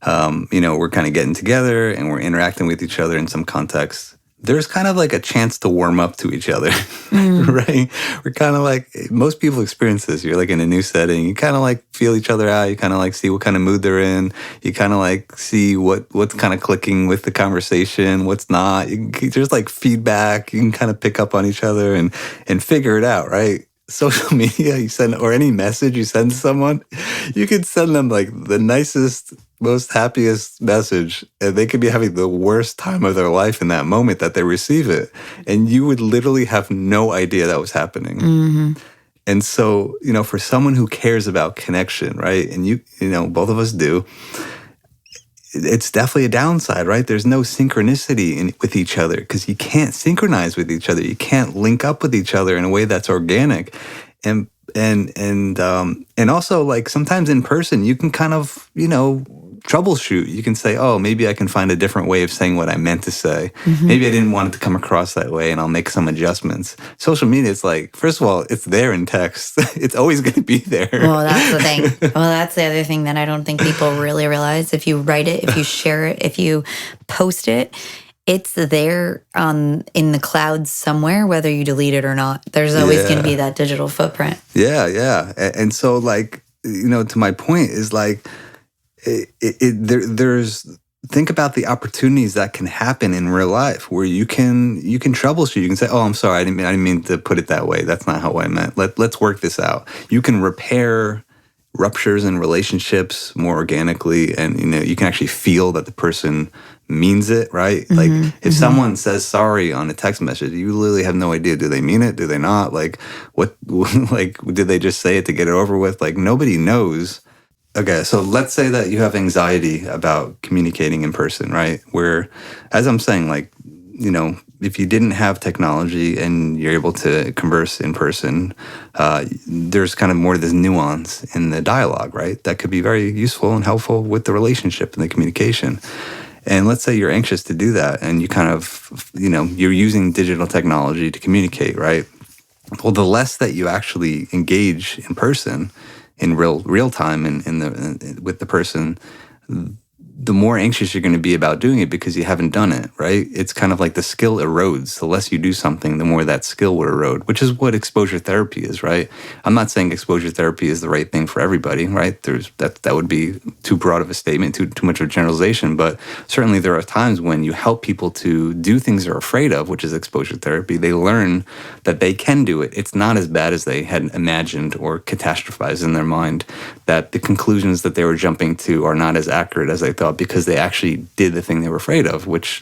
we're kind of getting together and we're interacting with each other in some context. There's kind of like a chance to warm up to each other, right? We're kind of like, most people experience this. You're like in a new setting. You kind of like feel each other out. You kind of like see what kind of mood they're in. You kind of like see what's kind of clicking with the conversation, what's not. There's like feedback. You can kind of pick up on each other and figure it out, right? Social media you send, or any message you send to someone, you could send them like the nicest, most happiest message, and they could be having the worst time of their life in that moment that they receive it. And you would literally have no idea that was happening. And so, for someone who cares about connection, right? And both of us do, it's definitely a downside, right? There's no synchronicity with each other because you can't synchronize with each other. You can't link up with each other in a way that's organic. And also, like, sometimes in person, you can kind of, troubleshoot. You can say, oh, maybe I can find a different way of saying what I meant to say. Maybe I didn't want it to come across that way, and I'll make some adjustments. Social media, it's like, first of all, it's there in text. It's always going to be there. Well, that's the thing. Well, that's the other thing that I don't think people really realize. If you write it, if you share it, if you post it, it's there in the clouds somewhere, whether you delete it or not. There's always going to be that digital footprint. Yeah. And so, like, to my point is like, there's think about the opportunities that can happen in real life where you can troubleshoot. You can say, oh, I'm sorry, I didn't mean to put it that way. That's not how I meant. Let's work this out. You can repair ruptures in relationships more organically, and you can actually feel that the person means it, right? Like if someone says sorry on a text message, you literally have no idea. Do they mean it? Do they not? Like what? Like did they just say it to get it over with? Like nobody knows. Okay, so let's say that you have anxiety about communicating in person, right? Where, as I'm saying, like, if you didn't have technology and you're able to converse in person, there's kind of more of this nuance in the dialogue, right? That could be very useful and helpful with the relationship and the communication. And let's say you're anxious to do that and you kind of, you're using digital technology to communicate, right? Well, the less that you actually engage in person, in real time with the person, the more anxious you're going to be about doing it because you haven't done it, right? It's kind of like the skill erodes. The less you do something, the more that skill will erode, which is what exposure therapy is, right? I'm not saying exposure therapy is the right thing for everybody, right? That would be too broad of a statement, too much of a generalization, but certainly there are times when you help people to do things they're afraid of, which is exposure therapy. They learn that they can do it. It's not as bad as they had imagined or catastrophized in their mind, that the conclusions that they were jumping to are not as accurate as they thought, because they actually did the thing they were afraid of, which,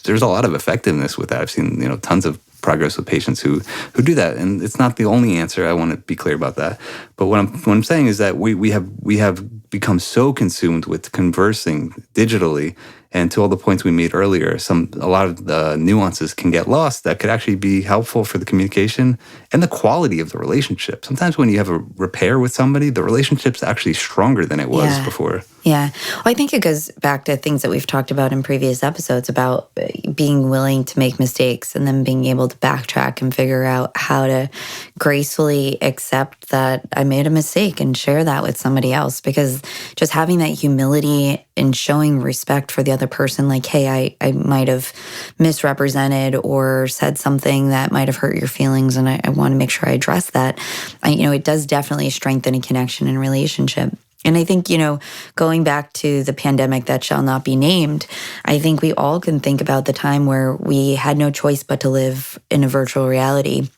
there's a lot of effectiveness with that. I've seen, tons of progress with patients who do that. And it's not the only answer. I want to be clear about that. But what I'm saying is that we have become so consumed with conversing digitally And to all the points we made earlier, a lot of the nuances can get lost that could actually be helpful for the communication and the quality of the relationship. Sometimes when you have a repair with somebody, the relationship's actually stronger than it was before. Yeah. Well, I think it goes back to things that we've talked about in previous episodes about being willing to make mistakes and then being able to backtrack and figure out how to gracefully accept that I made a mistake and share that with somebody else. Because just having that humility and showing respect for the other person, like, hey, I might have misrepresented or said something that might have hurt your feelings, and I want to make sure I address that. It does definitely strengthen a connection and relationship. And I think, going back to the pandemic that shall not be named, I think we all can think about the time where we had no choice but to live in a virtual reality.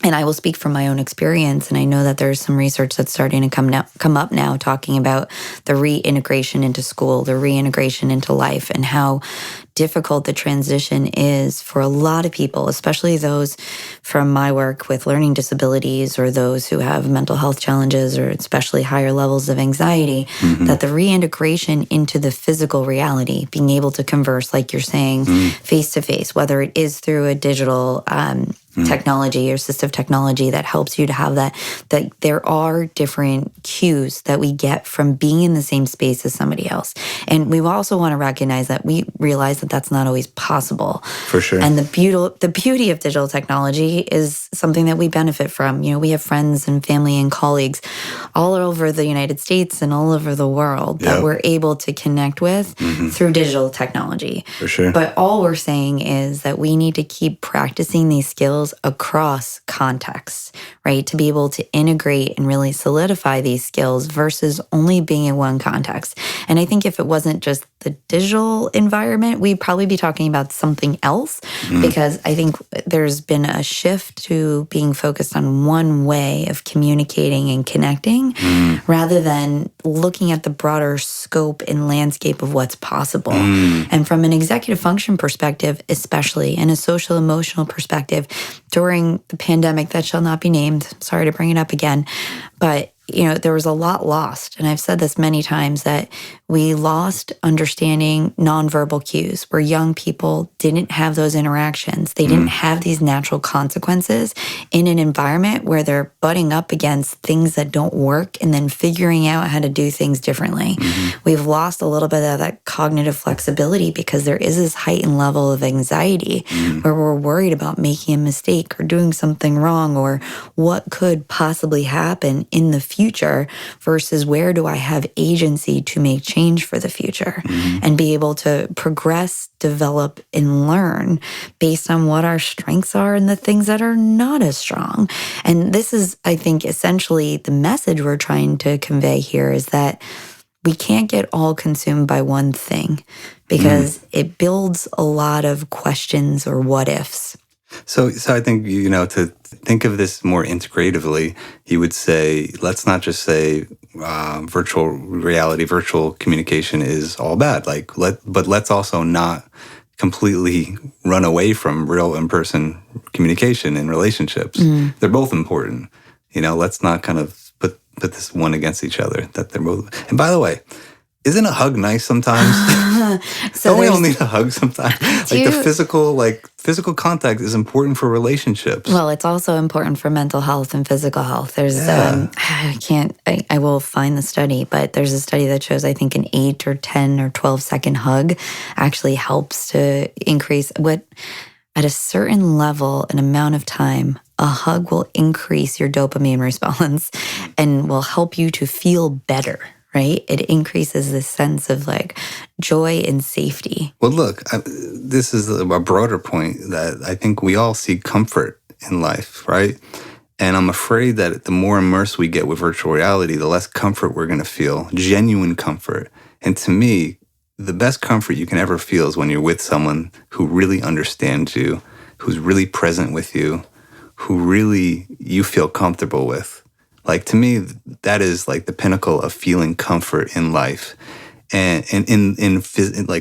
And I will speak from my own experience, and I know that there's some research that's starting to come up now talking about the reintegration into school, the reintegration into life, and how difficult the transition is for a lot of people, especially those from my work with learning disabilities or those who have mental health challenges or especially higher levels of anxiety, that the reintegration into the physical reality, being able to converse, like you're saying, face to face, whether it is through a digital technology or assistive technology that helps you to have that there are different cues that we get from being in the same space as somebody else. And we also want to recognize that we realize that that's not always possible. For sure. And the beauty of digital technology is something that we benefit from. We have friends and family and colleagues all over the United States and all over the world that we're able to connect with through digital technology. For sure. But all we're saying is that we need to keep practicing these skills across contexts, right? To be able to integrate and really solidify these skills versus only being in one context. And I think if it wasn't just the digital environment, we'd probably be talking about something else, because I think there's been a shift to being focused on one way of communicating and connecting rather than looking at the broader scope and landscape of what's possible. And from an executive function perspective, especially, and a social emotional perspective, during the pandemic that shall not be named, sorry to bring it up again, but there was a lot lost. And I've said this many times that we lost understanding nonverbal cues where young people didn't have those interactions. They didn't have these natural consequences in an environment where they're butting up against things that don't work and then figuring out how to do things differently. We've lost a little bit of that cognitive flexibility because there is this heightened level of anxiety where we're worried about making a mistake or doing something wrong or what could possibly happen in the future versus where do I have agency to make change for the future and be able to progress, develop, and learn based on what our strengths are and the things that are not as strong. And this is, I think, essentially the message we're trying to convey here is that we can't get all consumed by one thing because it builds a lot of questions or what ifs. So I think, to think of this more integratively, you would say, let's not just say virtual reality, virtual communication is all bad. But let's also not completely run away from real in-person communication and relationships. They're both important. Let's not kind of put this one against each other. That they're both. And by the way, isn't a hug nice sometimes? Don't we all need a hug sometimes? Physical contact is important for relationships. Well, it's also important for mental health and physical health. There's, I will find the study, but there's a study that shows, I think, an 8 or 10 or 12-second hug actually helps to increase at a certain level, an amount of time, a hug will increase your dopamine response and will help you to feel better. Right? It increases the sense of joy and safety. Well, look, this is a broader point that I think we all seek comfort in life, right? And I'm afraid that the more immersed we get with virtual reality, the less comfort we're going to feel, genuine comfort. And to me, the best comfort you can ever feel is when you're with someone who really understands you, who's really present with you, who really you feel comfortable with. To me, that is the pinnacle of feeling comfort in life, and in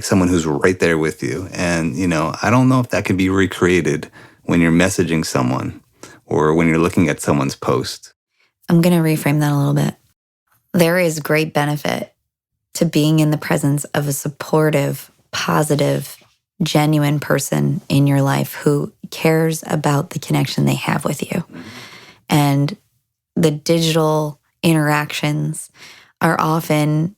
someone who's right there with you. And I don't know if that can be recreated when you're messaging someone or when you're looking at someone's post. I'm going to reframe that a little bit. There is great benefit to being in the presence of a supportive, positive, genuine person in your life who cares about the connection they have with you. And the digital interactions are often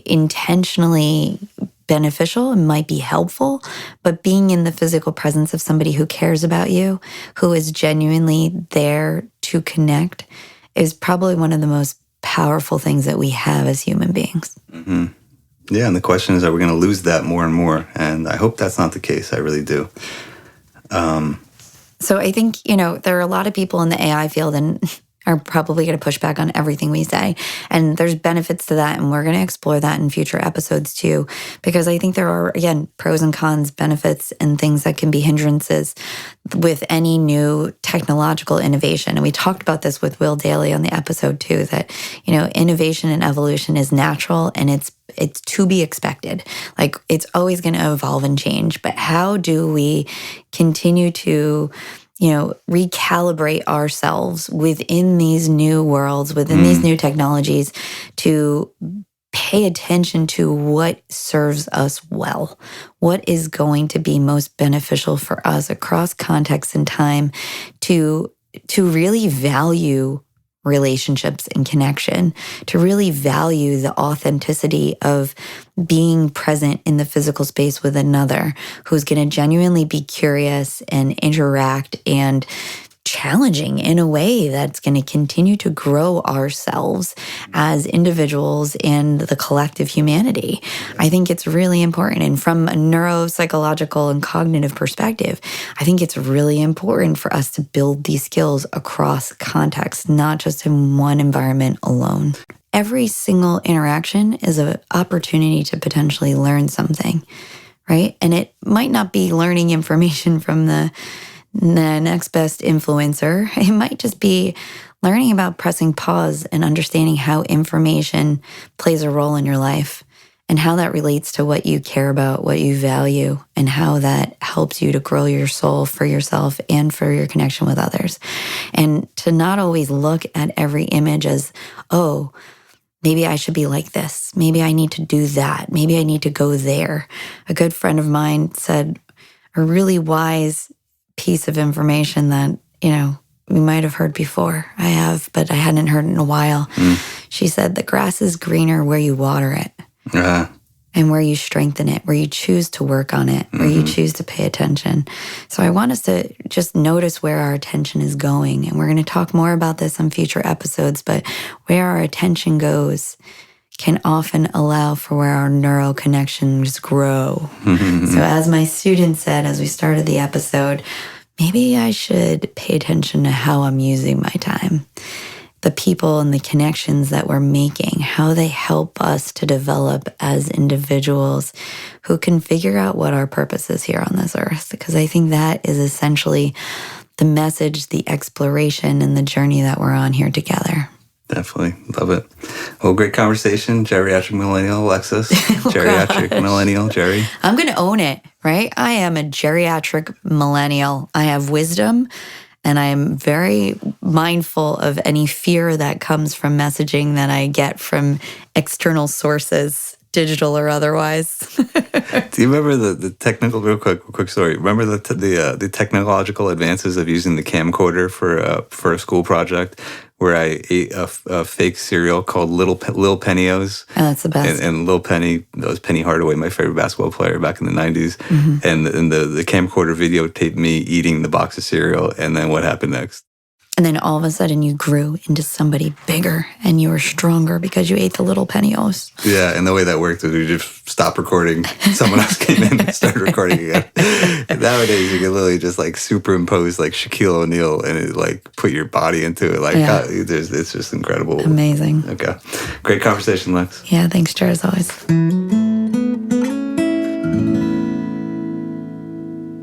intentionally beneficial and might be helpful, but being in the physical presence of somebody who cares about you, who is genuinely there to connect, is probably one of the most powerful things that we have as human beings. Mm-hmm. Yeah, and the question is, are we going to lose that more and more? And I hope that's not the case. I really do. So I think, there are a lot of people in the AI field and are probably going to push back on everything we say. And there's benefits to that. And we're going to explore that in future episodes too, because I think there are, again, pros and cons, benefits, and things that can be hindrances with any new technological innovation. And we talked about this with Will Daly on the episode too, that, innovation and evolution is natural and it's to be expected. Like, it's always going to evolve and change. But how do we continue to recalibrate ourselves within these new worlds, within these new technologies, to pay attention to what serves us well, what is going to be most beneficial for us across context and time, to really value relationships and connection, to really value the authenticity of being present in the physical space with another who's going to genuinely be curious and interact and challenging in a way that's going to continue to grow ourselves as individuals and the collective humanity. I think it's really important. And from a neuropsychological and cognitive perspective, I think it's really important for us to build these skills across contexts, not just in one environment alone. Every single interaction is an opportunity to potentially learn something, right? And it might not be learning information from the next best influencer. It might just be learning about pressing pause and understanding how information plays a role in your life and how that relates to what you care about, what you value, and how that helps you to grow your soul for yourself and for your connection with others. And to not always look at every image as, oh, maybe I should be like this. Maybe I need to do that. Maybe I need to go there. A good friend of mine said a really wise piece of information that, we might have heard before. I have, but I hadn't heard it in a while. She said, the grass is greener where you water it and where you strengthen it, where you choose to work on it, where you choose to pay attention. So I want us to just notice where our attention is going. And we're going to talk more about this on future episodes, but where our attention goes can often allow for where our neural connections grow. So as my student said, as we started the episode, maybe I should pay attention to how I'm using my time, the people and the connections that we're making, how they help us to develop as individuals who can figure out what our purpose is here on this earth. Because I think that is essentially the message, the exploration, and the journey that we're on here together. Definitely. Love it. Well, great conversation. Geriatric millennial, Alexis. Geriatric millennial, Jerry. I'm going to own it, right? I am a geriatric millennial. I have wisdom, and I am very mindful of any fear that comes from messaging that I get from external sources, digital or otherwise. Do you remember the technical, real quick story? Remember the technological advances of using the camcorder for a school project, where I ate a fake cereal called Little Penny-O's. Oh, that's the best. And Little Penny, that was Penny Hardaway, my favorite basketball player back in the 90s. And the camcorder videotaped me eating the box of cereal. And then what happened next? And then all of a sudden you grew into somebody bigger and you were stronger because you ate the Little Penny-O's. Yeah, and the way that worked was we just stopped recording. Someone else came in and started recording again. Nowadays, you can literally just superimpose Shaquille O'Neal and it put your body into it. It's just incredible. Amazing. Okay. Great conversation, Lex. Yeah, thanks, Jer, as always.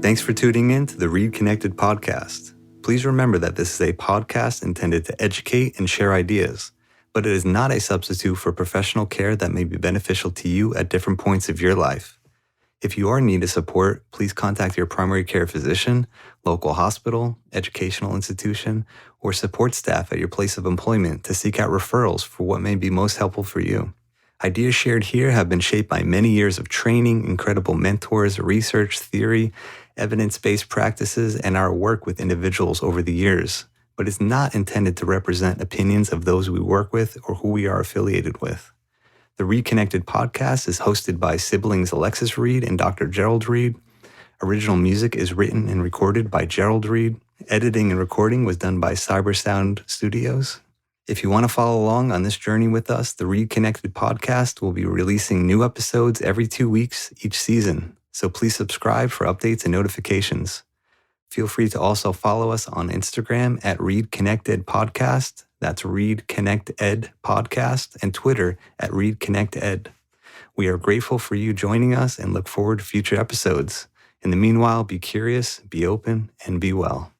Thanks for tuning in to the ReidConnect-Ed Podcast. Please remember that this is a podcast intended to educate and share ideas, but it is not a substitute for professional care that may be beneficial to you at different points of your life. If you are in need of support, please contact your primary care physician, local hospital, educational institution, or support staff at your place of employment to seek out referrals for what may be most helpful for you. Ideas shared here have been shaped by many years of training, incredible mentors, research, theory, evidence-based practices, and our work with individuals over the years, but it's not intended to represent opinions of those we work with or who we are affiliated with. The ReidConnect-Ed Podcast is hosted by siblings Alexis Reid and Dr. Gerald Reid. Original music is written and recorded by Gerald Reid. Editing and recording was done by CyberSound Studios. If you want to follow along on this journey with us, the ReidConnect-Ed Podcast will be releasing new episodes every 2 weeks each season. So please subscribe for updates and notifications. Feel free to also follow us on Instagram at ReidConnect-Ed Podcast. That's ReidConnect-Ed Podcast, and Twitter at ReidConnect-Ed. We are grateful for you joining us and look forward to future episodes. In the meanwhile, be curious, be open, and be well.